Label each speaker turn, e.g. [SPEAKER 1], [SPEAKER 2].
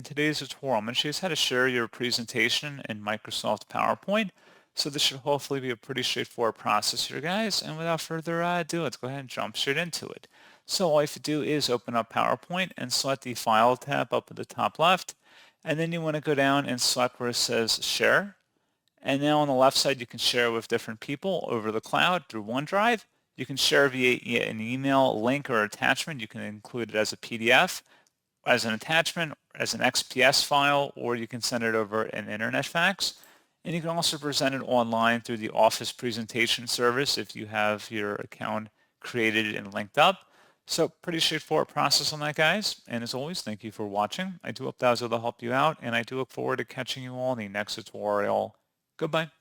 [SPEAKER 1] In today's tutorial, I'm going to show you how to share your presentation in Microsoft PowerPoint. So this should hopefully be a pretty straightforward process here, guys. And without further ado, let's go ahead and jump straight into it. So all you have to do is open up PowerPoint and select the File tab up at the top left. And then you want to go down and select where it says Share. And now on the left side, you can share with different people over the cloud through OneDrive. You can share via an email link or attachment. You can include it as a PDF, as an attachment, as an XPS file, or you can send it over an internet fax. And you can also present it online through the Office presentation service if you have your account created and linked up. So pretty straightforward process on that, guys. And as always, thank you for watching. I do hope that was able to help you out, and I do look forward to catching you all in the next tutorial. Goodbye.